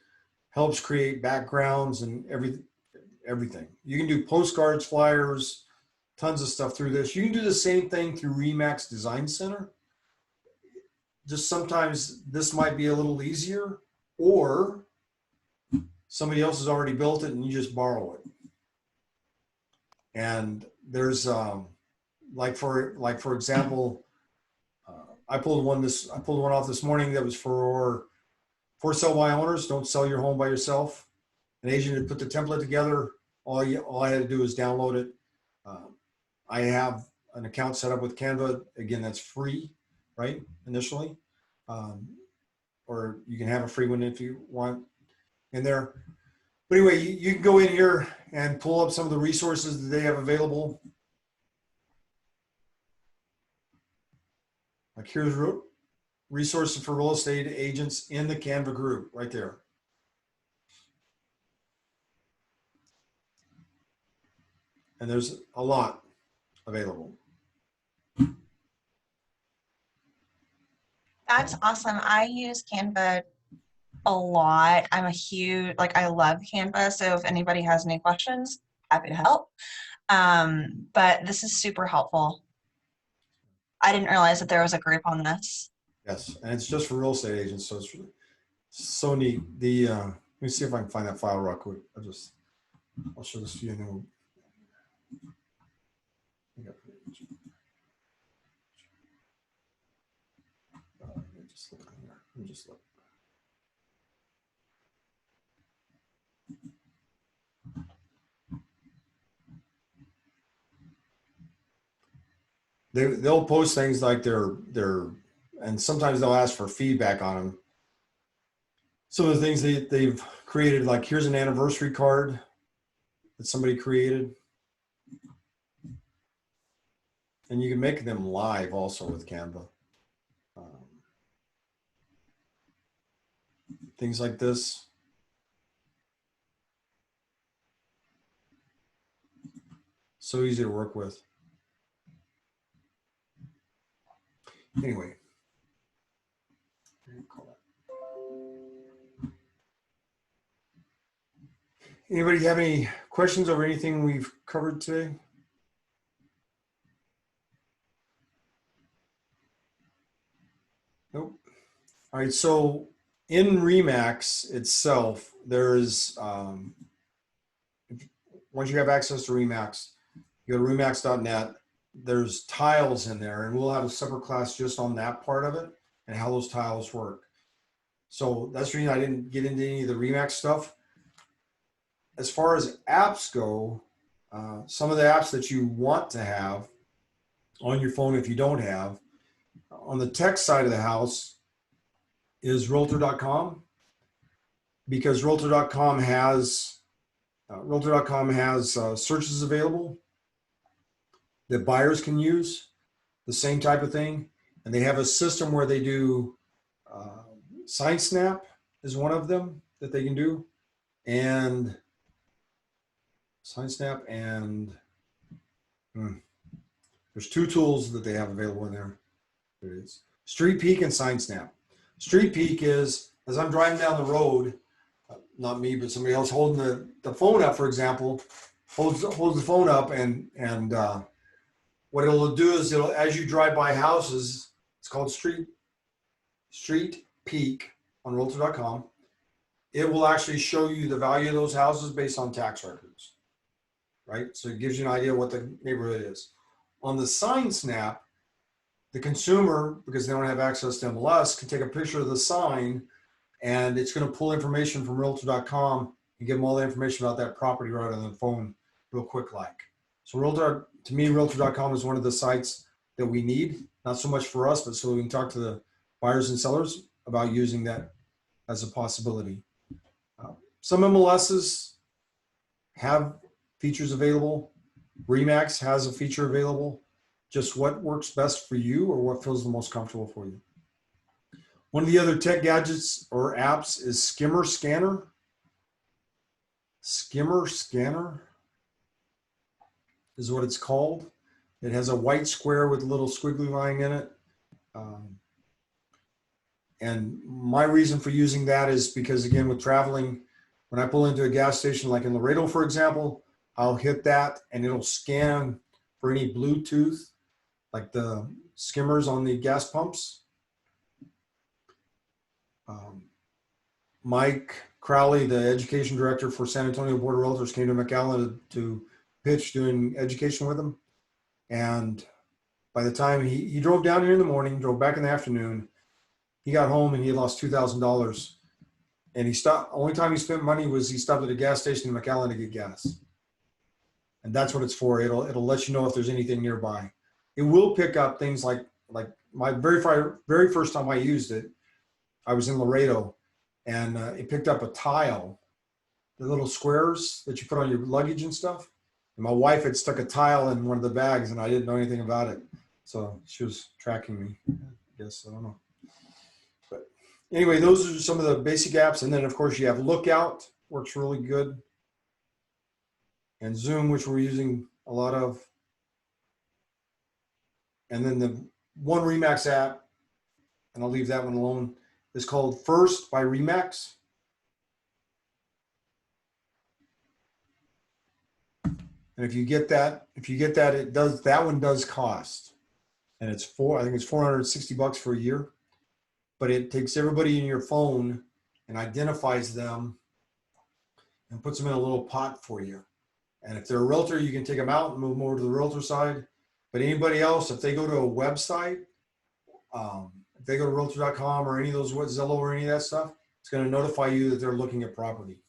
helps create backgrounds and everything. You can do postcards, flyers, tons of stuff through this. You can do the same thing through Remax Design Center. Just sometimes this might be a little easier, or somebody else has already built it and you just borrow it. And there's like for example, I pulled one off this morning that was for sell by owners. Don't sell your home by yourself. An agent had put the template together. All I had to do was download it. I have an account set up with Canva. Again, that's free, right? Initially, or you can have a free one if you want in there. But anyway, you can go in here and pull up some of the resources that they have available. Like here's resources for real estate agents in the Canva group right there. And there's a lot available. That's awesome. I use Canva a lot. I'm a huge, I love Canva. So if anybody has any questions, happy to help. But this is super helpful. I didn't realize that there was a group on this. Yes, and it's just for real estate agents, so it's really so neat. Let me see if I can find that file real quick. I'll show this to you, and then just look on here. Let me just look. They'll post things like and sometimes they'll ask for feedback on them. Some of the things they've created, like here's an anniversary card that somebody created. And you can make them live also with Canva. Things like this. So easy to work with. Anyway. Anybody have any questions over anything we've covered today? Nope. All right, so in Remax itself, there's, once you have access to Remax, you go to remax.net, there's tiles in there, and we'll have a separate class just on that part of it and how those tiles work. So that's the reason I didn't get into any of the Remax stuff. As far as apps go, some of the apps that you want to have on your phone, if you don't have, on the tech side of the house is Realtor.com, because Realtor.com has searches available that buyers can use, the same type of thing, and they have a system where they do SignSnap is one of them that they can do, and SignSnap and there's two tools that they have available in there. There it is. Street Peek and SignSnap. Street peek is, as I'm driving down the road, not me, but somebody else holding the phone up, for example, holds the phone up, and what it'll do is it'll, as you drive by houses, it's called Street Peek on Realtor.com. It will actually show you the value of those houses based on tax records, right? So it gives you an idea what the neighborhood is. On the sign snap, the consumer, because they don't have access to MLS, can take a picture of the sign, and it's going to pull information from Realtor.com and give them all the information about that property right on the phone real quick like. So to me, Realtor.com is one of the sites that we need, not so much for us, but so we can talk to the buyers and sellers about using that as a possibility. Some MLSs have features available. Remax has a feature available. Just what works best for you or what feels the most comfortable for you. One of the other tech gadgets or apps is Skimmer Scanner. Skimmer Scanner is what it's called. It has a white square with a little squiggly line in it. And my reason for using that is because, again, with traveling, when I pull into a gas station, like in Laredo, for example, I'll hit that and it'll scan for any Bluetooth, like the skimmers on the gas pumps. Mike Crowley, the education director for San Antonio Board of Realtors, came to McAllen to pitch doing education with him. And by the time he drove down here in the morning, drove back in the afternoon, he got home and he had lost $2,000. And he stopped. Only time he spent money was he stopped at a gas station in McAllen to get gas. And that's what it's for. It'll let you know if there's anything nearby. It will pick up things like my very first time I used it, I was in Laredo, and it picked up a tile, the little squares that you put on your luggage and stuff. And my wife had stuck a tile in one of the bags, and I didn't know anything about it. So she was tracking me, I guess. I don't know. But anyway, those are some of the basic apps. And then, of course, you have Lookout, works really good. And Zoom, which we're using a lot of. And then the one Remax app, and I'll leave that one alone, is called First by Remax. And if you get that, that one does cost. And it's I think it's $460 for a year. But it takes everybody in your phone and identifies them and puts them in a little pot for you. And if they're a realtor, you can take them out and move them over to the realtor side. But anybody else, if they go to a website, if they go to Realtor.com or any of those, Zillow or any of that stuff, it's going to notify you that they're looking at property.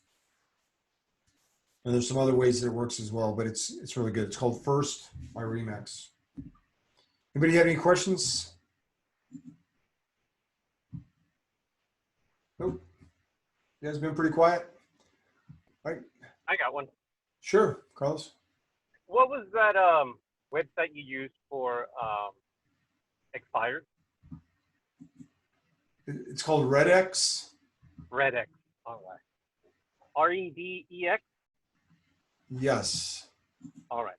And there's some other ways that it works as well, but it's really good. It's called First by Remax. Anybody have any questions? Nope. You guys been pretty quiet? All right. I got one. Sure, Carlos. What was that website you used for expired? It's called RedX. RedX. All right. REDEX? Yes. All right.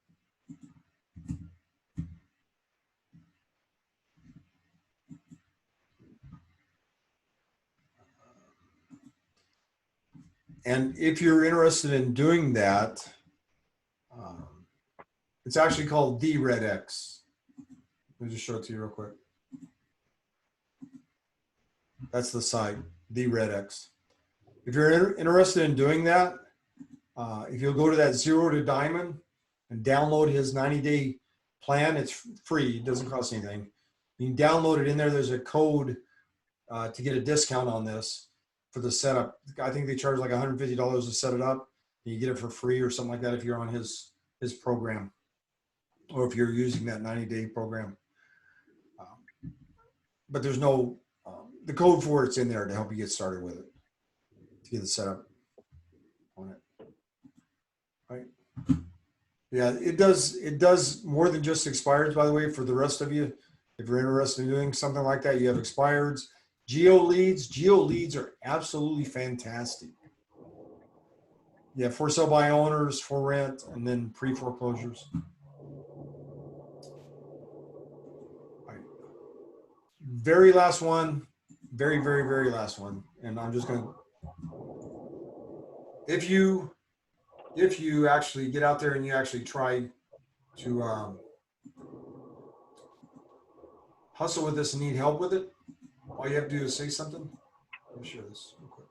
And if you're interested in doing that, it's actually called the RedX. Let me just show it to you real quick. That's the site, the RedX. If you're interested in doing that, if you'll go to that 0 to Diamond and download his 90-day plan, it's free. It doesn't cost anything. You can download it in there. There's a code to get a discount on this for the setup. I think they charge like $150 to set it up. And you get it for free or something like that if you're on his program, or if you're using that 90-day program. But there's no, the code for it's in there to help you get started with it, to get it set up on it. Right? Yeah, it does more than just expireds, by the way, for the rest of you. If you're interested in doing something like that, you have expireds. Geo Leads are absolutely fantastic. Yeah, for sale by owners, for rent, and then pre-foreclosures. Right. Very last one very, very, very last one. And I'm just going to, if you actually get out there and you actually try to hustle with this and need help with it, all you have to do is say something. Let me share this real quick.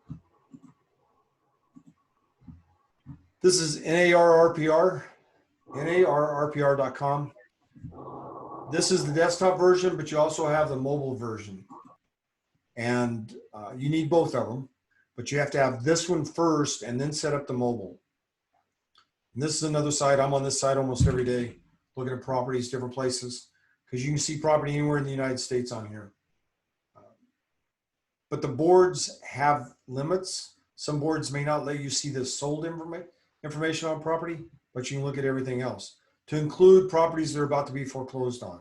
This is NARRPR, NARRPR.com. This is the desktop version, but you also have the mobile version. And you need both of them, but you have to have this one first and then set up the mobile. And this is another site. I'm on this site almost every day, looking at properties, different places, because you can see property anywhere in the United States on here. But the boards have limits. Some boards may not let you see the sold information on property, but you can look at everything else, to include properties that are about to be foreclosed on.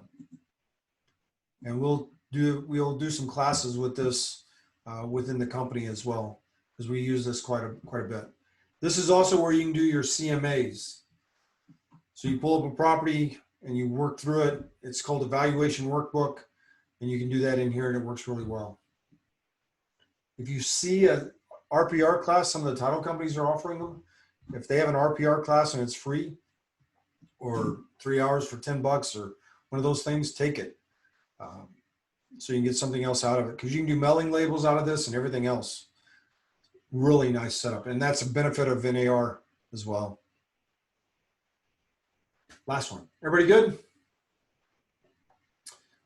And we'll do some classes with this within the company as well, because we use this quite a bit. This is also where you can do your CMAs. So you pull up a property and you work through it. It's called Evaluation Workbook, and you can do that in here, and it works really well. If you see a RPR class, some of the title companies are offering them. If they have an RPR class and it's free, or 3 hours for $10 or one of those things, take it. So you can get something else out of it, because you can do mailing labels out of this and everything else. Really nice setup. And that's a benefit of NAR as well. Last one. Everybody good?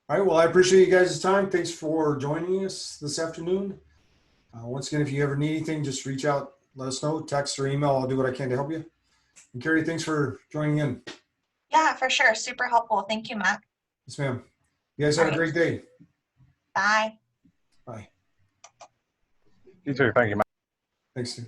All right. Well, I appreciate you guys' time. Thanks for joining us this afternoon. Once again, if you ever need anything, just reach out, let us know, text or email. I'll do what I can to help you. And Carrie, thanks for joining in. Yeah, for sure. Super helpful. Thank you, Matt. Yes, ma'am. You guys have a great day. Bye. Bye. You too. Thank you, Matt. Thanks.